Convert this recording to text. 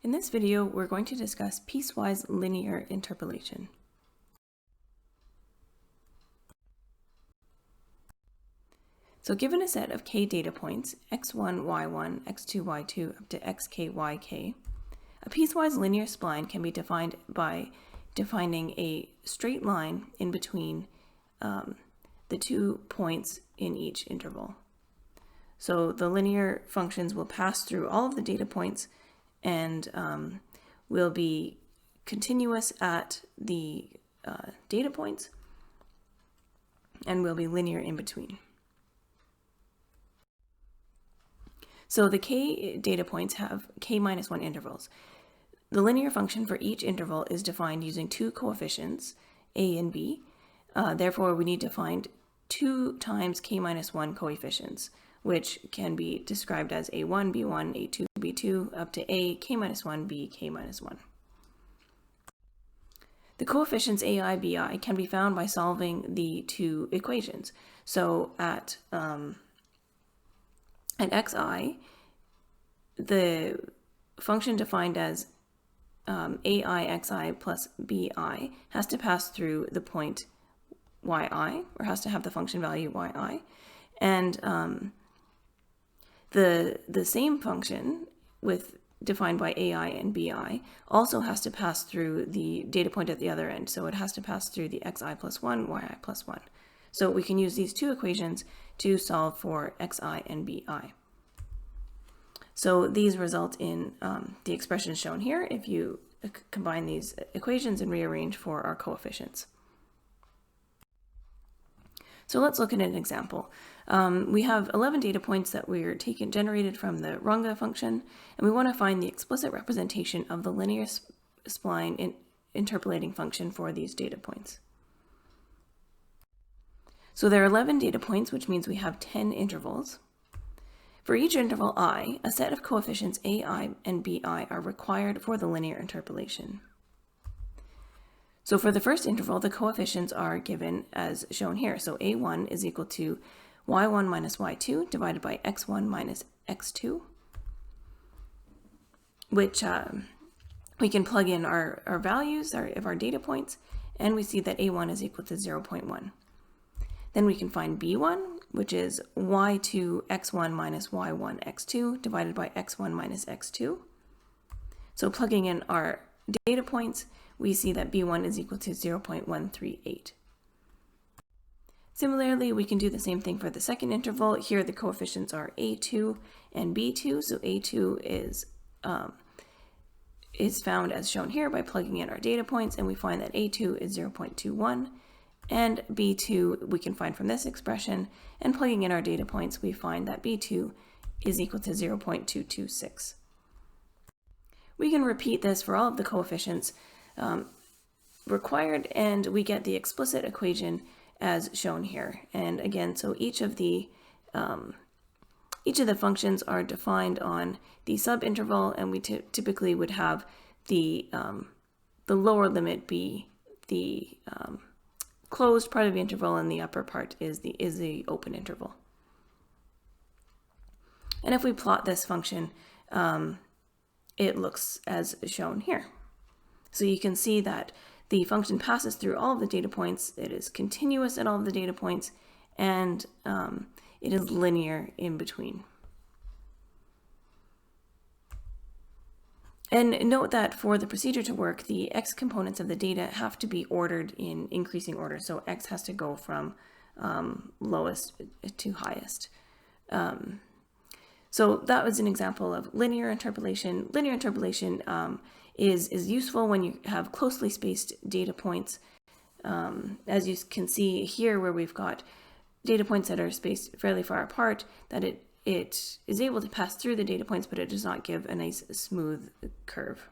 In this video, we're going to discuss piecewise linear interpolation. So given a set of k data points, x1, y1, x2, y2, up to xk, yk, a piecewise linear spline can be defined by defining a straight line in between the 2 points in each interval. So the linear functions will pass through all of the data points and will be continuous at the data points and will be linear in between. So the k data points have k-1 intervals. The linear function for each interval is defined using 2 coefficients, a and b. Therefore, we need to find 2 times k-1 coefficients, which can be described as a1, b1, a2, b2, up to a, k-1, b, k-1. The coefficients ai, bi can be found by solving the 2 equations. So at xi, the function defined as aixi plus bi has to pass through the point yi, or has to have the function value yi, and the same function defined by ai and bi also has to pass through the data point at the other end, so it has to pass through the xi plus 1, yi plus 1. So we can use these 2 equations to solve for xi and bi. So these result in the expression shown here if you combine these equations and rearrange for our coefficients. So let's look at an example. We have 11 data points that we're generated from the Runge function, and we want to find the explicit representation of the linear spline interpolating function for these data points. So there are 11 data points, which means we have 10 intervals. For each interval I, a set of coefficients ai and bi are required for the linear interpolation. So for the first interval, the coefficients are given as shown here. So a1 is equal to y1 minus y2 divided by x1 minus x2, which we can plug in our values of our data points, and we see that a1 is equal to 0.1. Then we can find b1, which is y2 x1 minus y1 x2 divided by x1 minus x2. So plugging in our data points, we see that b1 is equal to 0.138. Similarly, we can do the same thing for the second interval. Here the coefficients are a2 and b2, so a2 is found as shown here by plugging in our data points, and we find that a2 is 0.21, and b2 we can find from this expression, and plugging in our data points we find that b2 is equal to 0.226. We can repeat this for all of the coefficients required, and we get the explicit equation as shown here. And again, so each of the functions are defined on the subinterval, and we typically would have the lower limit be the closed part of the interval, and the upper part is the open interval. And if we plot this function, it looks as shown here. So you can see that the function passes through all of the data points, it is continuous at all of the data points, and it is linear in between. And note that for the procedure to work, the x components of the data have to be ordered in increasing order. So x has to go from lowest to highest. So that was an example of linear interpolation. Linear interpolation is useful when you have closely spaced data points. As you can see here, where we've got data points that are spaced fairly far apart, that it is able to pass through the data points, but it does not give a nice smooth curve.